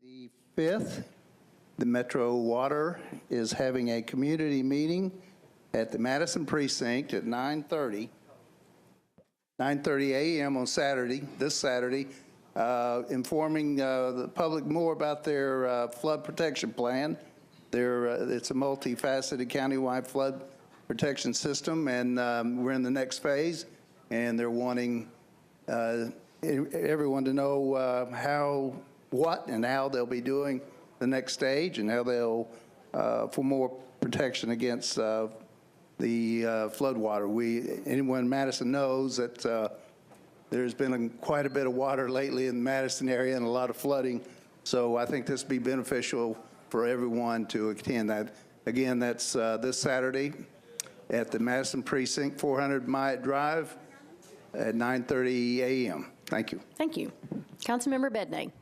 The 5th, the Metro Water is having a community meeting at the Madison Precinct at 9:30 a.m. on Saturday, this Saturday, informing the public more about their flood protection plan. It's a multifaceted countywide flood protection system, and we're in the next phase, and they're wanting everyone to know what and how they'll be doing the next stage, and how they'll for more protection against the flood water. Anyone in Madison knows that there's been quite a bit of water lately in the Madison area and a lot of flooding. So I think this will be beneficial for everyone to attend that. Again, that's this Saturday at the Madison Precinct, 400 Myatt Drive at 9:30 a.m. Thank you. Thank you. Councilmember Bednae.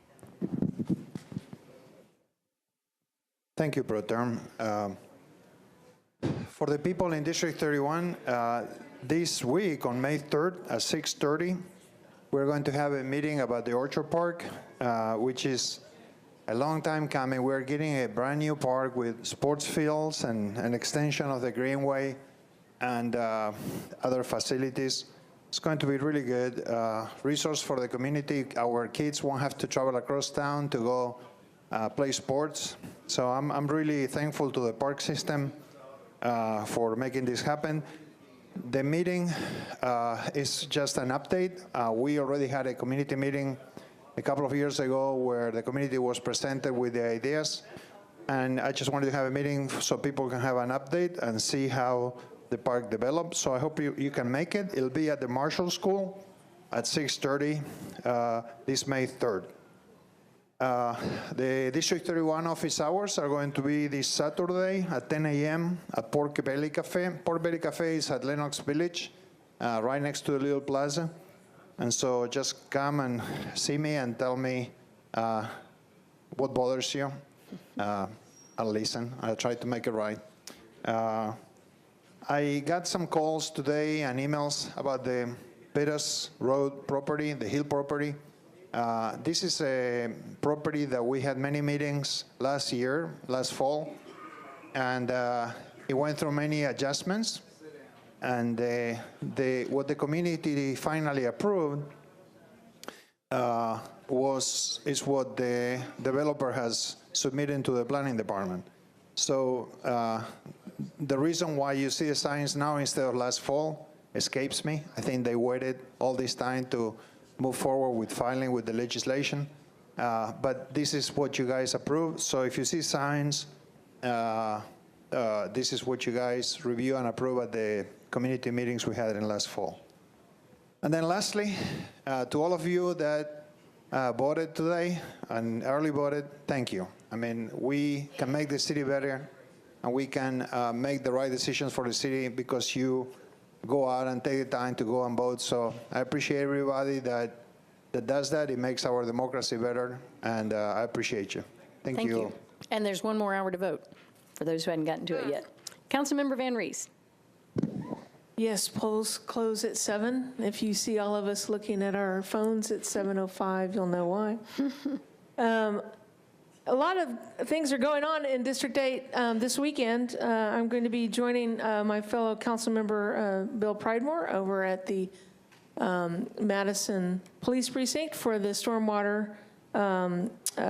Thank you, Pro Tem. For the people in District 31, this week on May 3rd at 6:30, we're going to have a meeting about the Orchard Park, which is a long time coming. We're getting a brand new park with sports fields and an extension of the Greenway and other facilities. It's going to be really good resource for the community. Our kids won't have to travel across town to go play sports. So I'm really thankful to the park system for making this happen. The meeting is just an update. We already had a community meeting a couple of years ago where the community was presented with the ideas, and I just wanted to have a meeting so people can have an update and see how the park develops. So I hope you can make it. It'll be at the Marshall School at 6:30 this May 3rd. The District 31 office hours are going to be this Saturday at 10 a.m. at Pork Belly Cafe. Pork Belly Cafe is at Lenox Village, right next to the Little Plaza. And so just come and see me and tell me what bothers you. I'll listen. I'll try to make it right. I got some calls today and emails about the Pettus Road property, the Hill property. This is a property that we had many meetings last fall, and it went through many adjustments. And what the community finally approved is what the developer has submitted to the planning department. So the reason why you see the signs now instead of last fall escapes me. I think they waited all this time to move forward with filing with the legislation. But this is what you guys approved. So if you see signs, this is what you guys review and approve at the community meetings we had in last fall. And then lastly, to all of you that voted today and early voted, thank you. I mean, we can make the city better, and we can make the right decisions for the city because you go out and take the time to go and vote. So I appreciate everybody that does that. It makes our democracy better, and I appreciate you. Thank you. And there's one more hour to vote for those who hadn't gotten to it yet. Councilmember Van Rees. Yes, polls close at 7. If you see all of us looking at our phones at 7:05, you'll know why. A lot of things are going on in District 8 this weekend. I'm going to be joining my fellow council member Bill Pridemore over at the Madison Police Precinct for the stormwater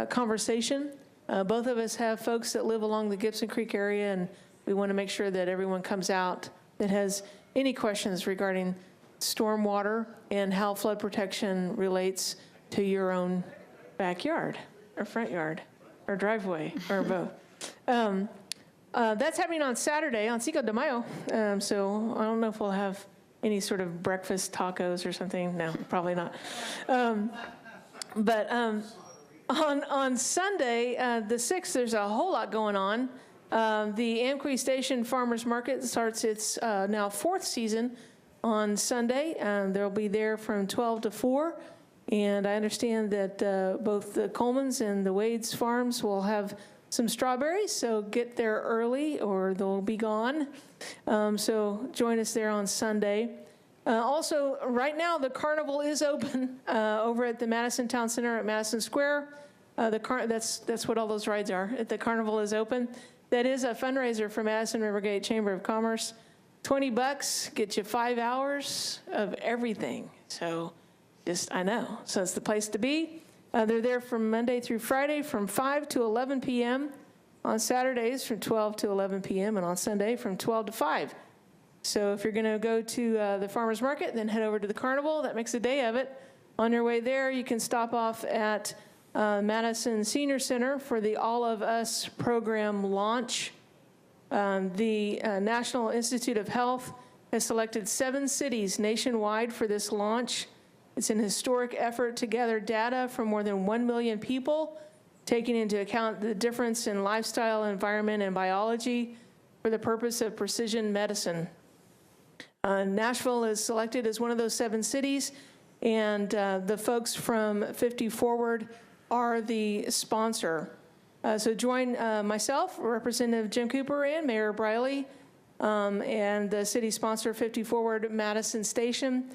conversation. Both of us have folks that live along the Gibson Creek area, and we want to make sure that everyone comes out that has any questions regarding stormwater and how flood protection relates to your own backyard or front yard or driveway or both. That's happening on Saturday on Cinco de Mayo. So I don't know if we'll have any sort of breakfast tacos or something. No, probably not. But on Sunday, the 6th, there's a whole lot going on. The Amqui Station Farmers Market starts its now 4th season on Sunday. They'll be there from 12 to 4. And I understand that both the Coleman's and the Wade's farms will have some strawberries, so get there early or they'll be gone. So join us there on Sunday. Also, right now, the carnival is open over at the Madison Town Center at Madison Square. That's what all those rides are. The carnival is open. That is a fundraiser for Madison Rivergate Chamber of Commerce. $20 gets you 5 hours of everything. So I know. So it's the place to be. They're there from Monday through Friday from 5 to 11 p.m., on Saturdays from 12 to 11 p.m., and on Sunday from 12 to 5. So if you're going to go to the farmer's market, then head over to the carnival. That makes a day of it. On your way there, you can stop off at Madison Senior Center for the All of Us program launch. The National Institute of Health has selected 7 cities nationwide for this launch. It's an historic effort to gather data from more than 1 million people, taking into account the difference in lifestyle, environment, and biology for the purpose of precision medicine. Nashville is selected as one of those 7 cities, and the folks from 50 Forward are the sponsor. So join myself, Representative Jim Cooper, and Mayor Briley, and the city sponsor 50 Forward Madison Station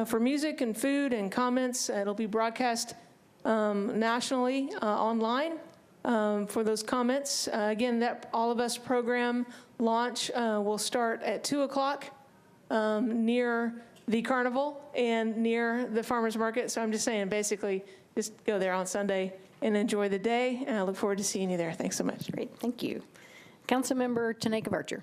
for music and food and comments. It'll be broadcast nationally online for those comments. Again, that All of Us program launch will start at 2 o'clock near the carnival and near the farmer's market. So I'm just saying, basically, just go there on Sunday and enjoy the day. And I look forward to seeing you there. Thanks so much. Great, thank you. Councilmember Tanaka Vercher.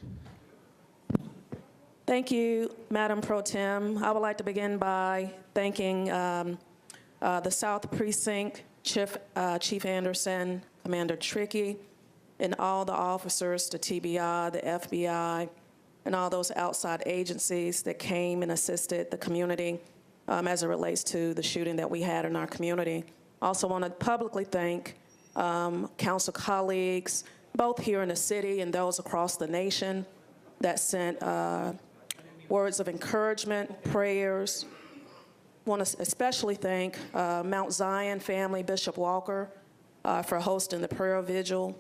Thank you, Madam Pro Tem. I would like to begin by thanking the South Precinct, Chief Anderson, Commander Trickey, and all the officers, the TBI, the FBI, and all those outside agencies that came and assisted the community as it relates to the shooting that we had in our community. Also want to publicly thank council colleagues, both here in the city and those across the nation, that sent words of encouragement, prayers. Want to especially thank Mount Zion family, Bishop Walker, for hosting the prayer vigil,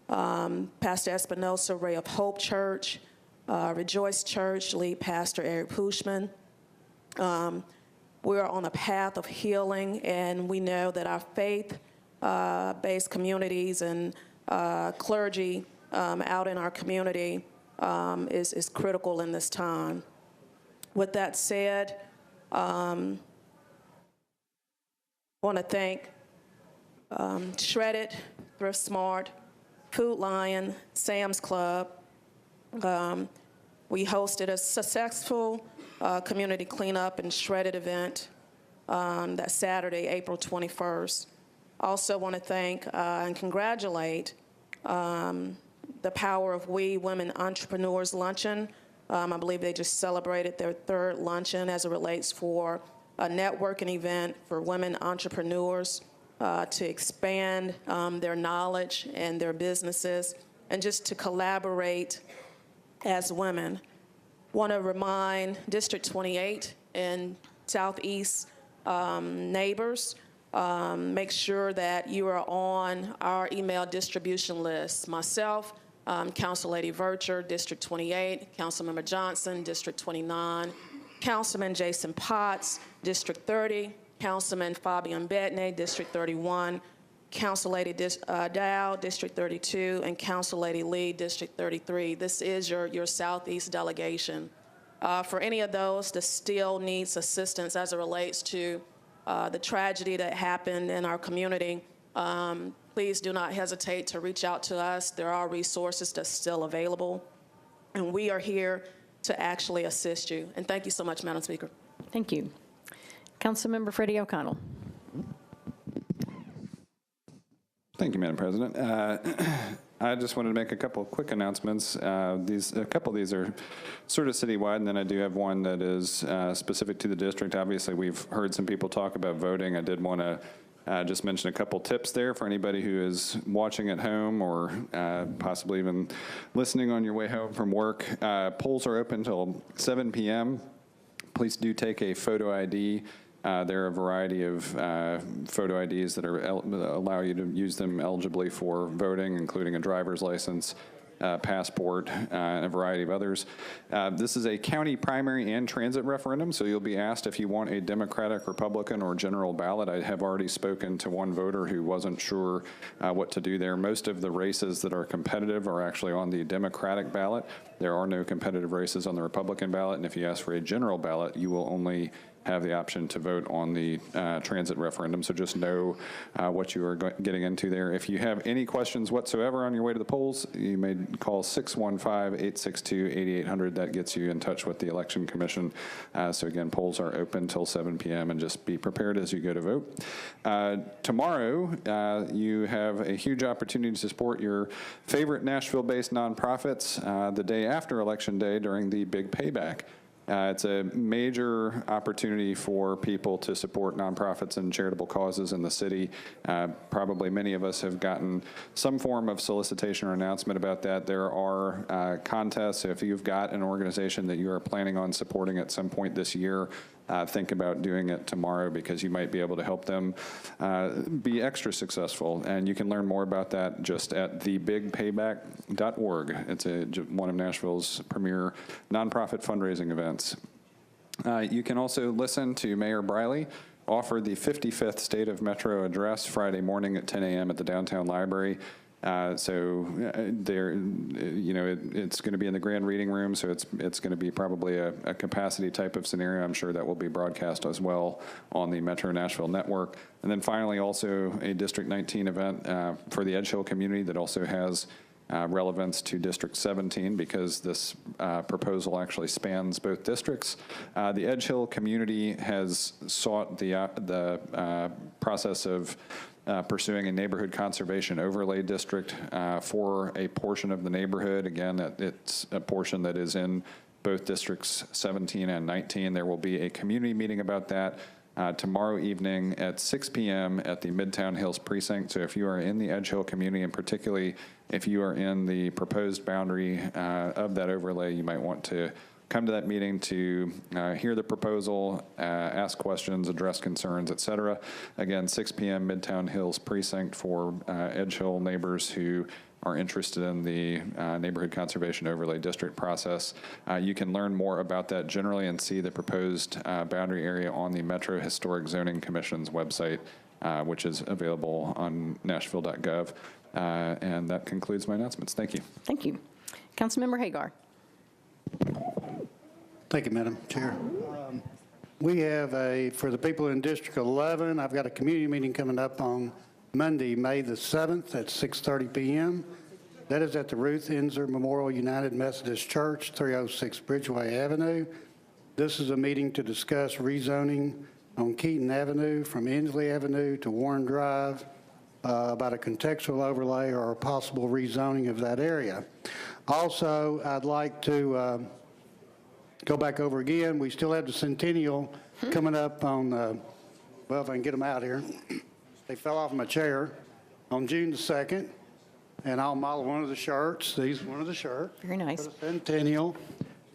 Pastor Espinosa, Ray of Hope Church, Rejoice Church, lead pastor Eric Pushman. We are on a path of healing, and we know that our faith-based communities and clergy out in our community is critical in this time. With that said, want to thank Shredded, Thrift Smart, Food Lion, Sam's Club. We hosted a successful community cleanup and shredded event that Saturday, April 21st. Also want to thank and congratulate the Power of We Women Entrepreneurs Luncheon. I believe they just celebrated their 3rd luncheon as it relates for a networking event for women entrepreneurs to expand their knowledge and their businesses and just to collaborate as women. Want to remind District 28 and Southeast neighbors, make sure that you are on our email distribution list. Myself, Council Lady Vercher, District 28, Councilmember Johnson, District 29, Councilman Jason Potts, District 30, Councilman Fabian Bettney, District 31, Council Lady Dow, District 32, and Council Lady Lee, District 33. This is your Southeast delegation. For any of those that still needs assistance as it relates to the tragedy that happened in our community, please do not hesitate to reach out to us. There are resources that's still available, and we are here to actually assist you. And thank you so much, Madam Speaker. Thank you. Councilmember Freddie O'Connell. Thank you, Madam President. I just wanted to make a couple of quick announcements. A couple of these are sort of citywide, and then I do have one that is specific to the district. Obviously, we've heard some people talk about voting. I did want to just mention a couple tips there for anybody who is watching at home or possibly even listening on your way home from work. Polls are open until 7 p.m. Please do take a photo ID. There are a variety of photo IDs that allow you to use them eligibly for voting, including a driver's license, passport, and a variety of others. This is a county primary and transit referendum, so you'll be asked if you want a Democratic, Republican, or general ballot. I have already spoken to one voter who wasn't sure what to do there. Most of the races that are competitive are actually on the Democratic ballot. There are no competitive races on the Republican ballot, and if you ask for a general ballot, you will only have the option to vote on the transit referendum. So just know what you are getting into there. If you have any questions whatsoever on your way to the polls, you may call 615-862-8800. That gets you in touch with the Election Commission. So again, polls are open till 7 p.m. and just be prepared as you go to vote. Tomorrow, you have a huge opportunity to support your favorite Nashville-based nonprofits the day after Election Day during the Big Payback. It's a major opportunity for people to support nonprofits and charitable causes in the city. Probably many of us have gotten some form of solicitation or announcement about that. There are contests. So if you've got an organization that you are planning on supporting at some point this year, think about doing it tomorrow, because you might be able to help them be extra successful. And you can learn more about that just at thebigpayback.org. It's one of Nashville's premier nonprofit fundraising events. You can also listen to Mayor Briley offer the 55th State of Metro address Friday morning at 10 a.m. at the Downtown Library. It's going to be in the grand reading room, so it's going to be probably a capacity type of scenario. I'm sure that will be broadcast as well on the Metro Nashville network. And then finally, also a District 19 event for the Edge Hill community that also has relevance to District 17, because this proposal actually spans both districts. The Edge Hill community has sought the process of pursuing a neighborhood conservation overlay district for a portion of the neighborhood. Again, it's a portion that is in both districts 17 and 19. There will be a community meeting about that tomorrow evening at 6 p.m. at the Midtown Hills precinct. So if you are in the Edge Hill community, and particularly if you are in the proposed boundary of that overlay, you might want to come to that meeting to hear the proposal, ask questions, address concerns, et cetera. Again, 6 p.m. Midtown Hills precinct for Edge Hill neighbors who are interested in the neighborhood conservation overlay district process. You can learn more about that generally and see the proposed boundary area on the Metro Historic Zoning Commission's website, which is available on nashville.gov. And that concludes my announcements. Thank you. Thank you. Councilmember Hagar. Thank you, Madam Chair. We have for the people in District 11, I've got a community meeting coming up on Monday, May the 7th at 6:30 p.m. That is at the Ruth Enzer Memorial United Methodist Church, 306 Bridgeway Avenue. This is a meeting to discuss rezoning on Keaton Avenue from Inslee Avenue to Warren Drive, about a contextual overlay or a possible rezoning of that area. Also, I'd like to go back over again. We still have the Centennial coming up on, well, if I can get them out here. They fell off my chair on June the 2nd, and I'll model one of the shirts. These one of the shirts. Very nice. For the Centennial.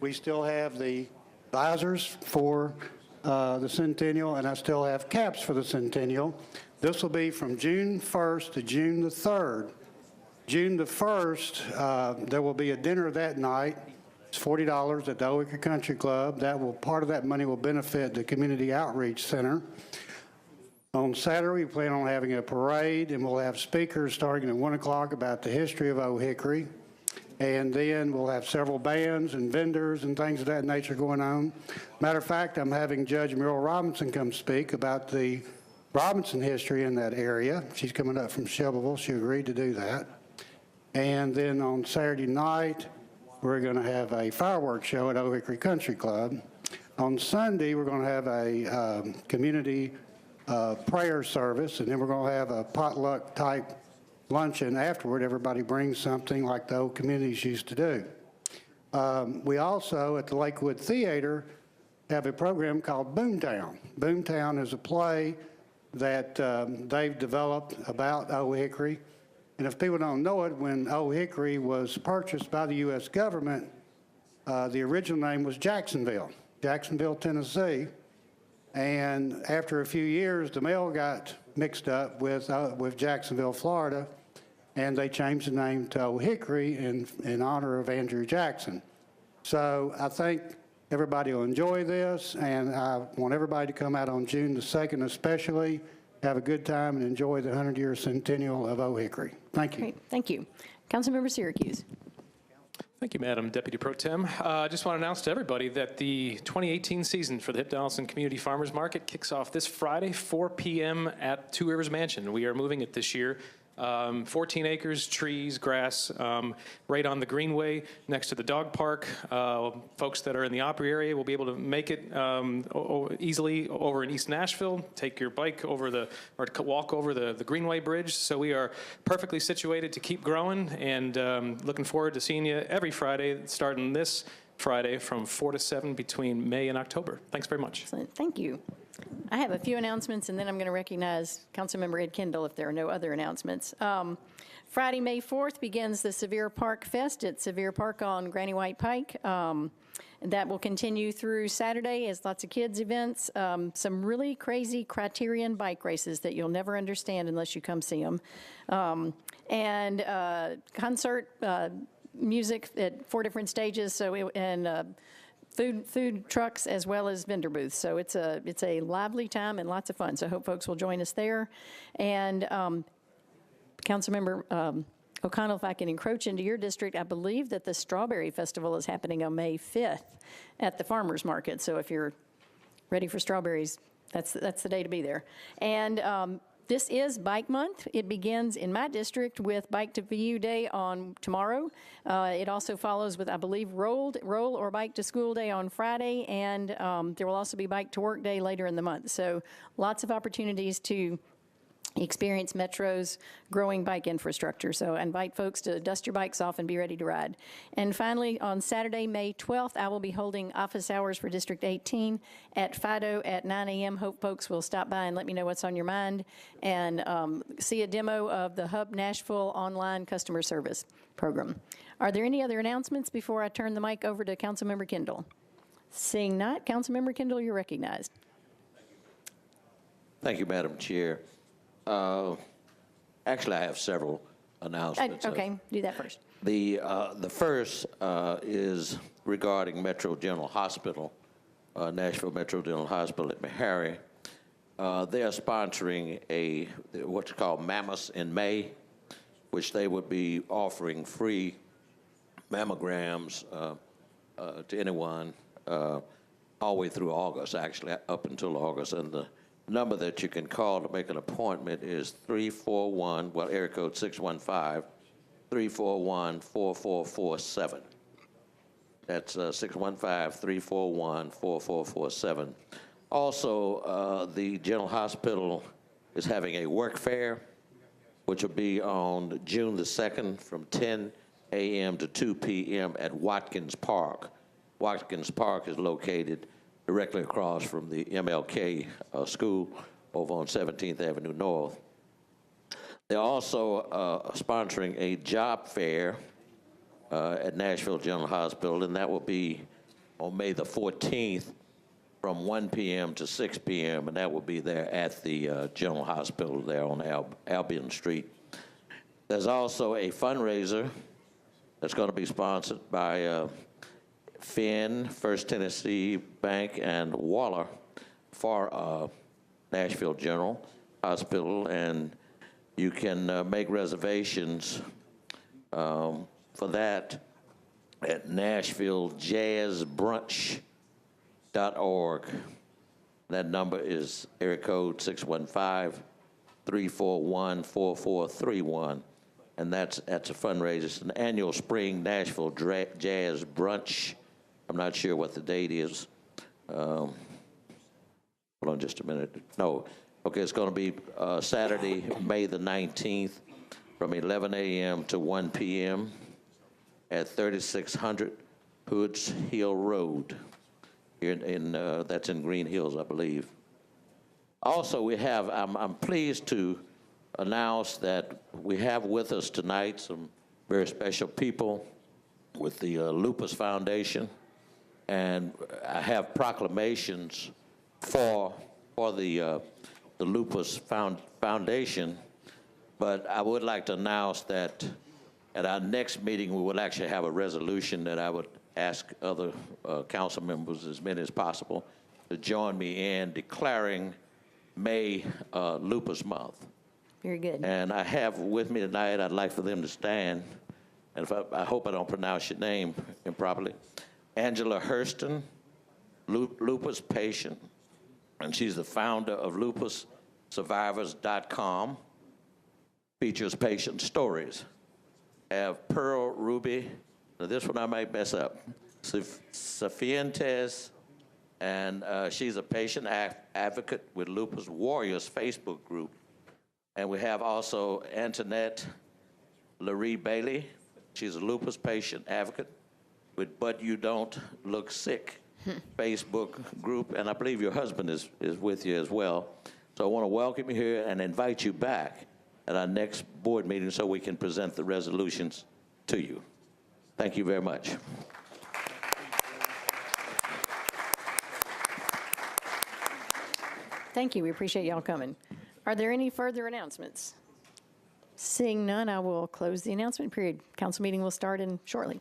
We still have the visors for the Centennial, and I still have caps for the Centennial. This will be from June 1st to June the 3rd. June the 1st, there will be a dinner that night. It's $40 at the Old Hickory Country Club. Part of that money will benefit the Community Outreach Center. On Saturday, we plan on having a parade, and we'll have speakers starting at 1 o'clock about the history of Old Hickory. And then we'll have several bands and vendors and things of that nature going on. Matter of fact, I'm having Judge Muriel Robinson come speak about the Robinson history in that area. She's coming up from Shelbyville. She agreed to do that. And then on Saturday night, we're going to have a fireworks show at Old Hickory Country Club. On Sunday, we're going to have a community prayer service, and then we're going to have a potluck type luncheon afterward. Everybody brings something like the old communities used to do. We also, at the Lakewood Theater, have a program called Boomtown. Boomtown is a play that they've developed about Old Hickory. And if people don't know it, when Old Hickory was purchased by the U.S. government, the original name was Jacksonville, Tennessee. And after a few years, the mail got mixed up with Jacksonville, Florida. and they changed the name to Old Hickory in honor of Andrew Jackson. So I think everybody will enjoy this, and I want everybody to come out on June the 2nd especially, have a good time, and enjoy the 100-year centennial of Old Hickory. Thank you. Great, thank you. Councilmember Syracuse. Thank you, Madam Deputy Pro Tem. I just want to announce to everybody that the 2018 season for the Donaldson Community Farmers Market kicks off this Friday, 4 p.m. at Two Rivers Mansion. We are moving it this year. 14 acres, trees, grass, right on the greenway next to the dog park. Folks that are in the Opry area will be able to make it easily over in East Nashville, take your bike over or walk over the Greenway Bridge. So we are perfectly situated to keep growing, and looking forward to seeing you every Friday, starting this Friday from 4 to 7 between May and October. Thanks very much. Excellent, thank you. I have a few announcements, and then I'm going to recognize Councilmember Ed Kendall if there are no other announcements. Friday, May 4th begins the Sevier Park Fest at Sevier Park on Granny White Pike. That will continue through Saturday as lots of kids events, some really crazy Criterion bike races that you'll never understand unless you come see them, and concert music at 4 different stages. Food trucks as well as vendor booths. So it's a lively time and lots of fun. So I hope folks will join us there. And Councilmember O'Connell, if I can encroach into your district, I believe that the Strawberry Festival is happening on May 5th at the Farmers Market. So if you're ready for strawberries, that's the day to be there. And this is Bike Month. It begins in my district with Bike to VU Day on tomorrow. It also follows with, I believe, Roll or Bike to School Day on Friday, and there will also be Bike to Work Day later in the month. So lots of opportunities to experience Metro's growing bike infrastructure. So I invite folks to dust your bikes off and be ready to ride. And finally, on Saturday, May 12th, I will be holding office hours for District 18 at Fido at 9 a.m. Hope folks will stop by and let me know what's on your mind, and see a demo of the Hub Nashville online customer service program. Are there any other announcements before I turn the mic over to Councilmember Kendall? Seeing not, Councilmember Kendall, you're recognized. Thank you, Madam Chair. Actually, I have several announcements. Okay, do that first. The first is regarding Metro General Hospital, Nashville Metro General Hospital at Meharry. They are sponsoring what's called Mammoths in May, which they would be offering free mammograms to anyone all the way through August, actually, up until August. And the number that you can call to make an appointment is 341, area code 615-341-4447. That's 615-341-4447. Also, the General Hospital is having a work fair, which will be on June the 2nd from 10 a.m. to 2 p.m. at Watkins Park. Watkins Park is located directly across from the MLK school over on 17th Avenue North. They're also sponsoring a job fair at Nashville General Hospital, and that will be on May the 14th from 1 p.m. to 6 p.m., and that will be there at the General Hospital there on Albion Street. There's also a fundraiser that's going to be sponsored by Finn, First Tennessee Bank, and Waller for Nashville General Hospital, and you can make reservations for that at NashvilleJazzBrunch.org. That number is area code 615-341-4431, and that's a fundraiser. It's an annual spring Nashville Jazz Brunch. I'm not sure what the date is. Hold on just a minute. No. Okay, it's going to be Saturday, May the 19th from 11 a.m. to 1 p.m. at 3600 Hoods Hill Road. Here that's in Green Hills, I believe. Also, I'm pleased to announce that we have with us tonight some very special people with the Lupus Foundation. And I have proclamations for the Lupus Foundation. But I would like to announce that at our next meeting, we will actually have a resolution that I would ask other council members, as many as possible, to join me in declaring May Lupus Month. Very good. And I have with me tonight, I'd like for them to stand, and if I hope I don't pronounce your name improperly, Angela Hurston, lupus patient, and she's the founder of lupussurvivors.com, features patient stories. Have Pearl Ruby, now this one I might mess up, Safientes, and she's a patient advocate with Lupus Warriors Facebook group. And we have also Antoinette Laree Bailey. She's a lupus patient advocate with But You Don't Look Sick Facebook group. And I believe your husband is with you as well. So I want to welcome you here and invite you back at our next board meeting so we can present the resolutions to you. Thank you very much. Thank you. We appreciate y'all coming. Are there any further announcements? Seeing none, I will close the announcement period. Council meeting will start in shortly.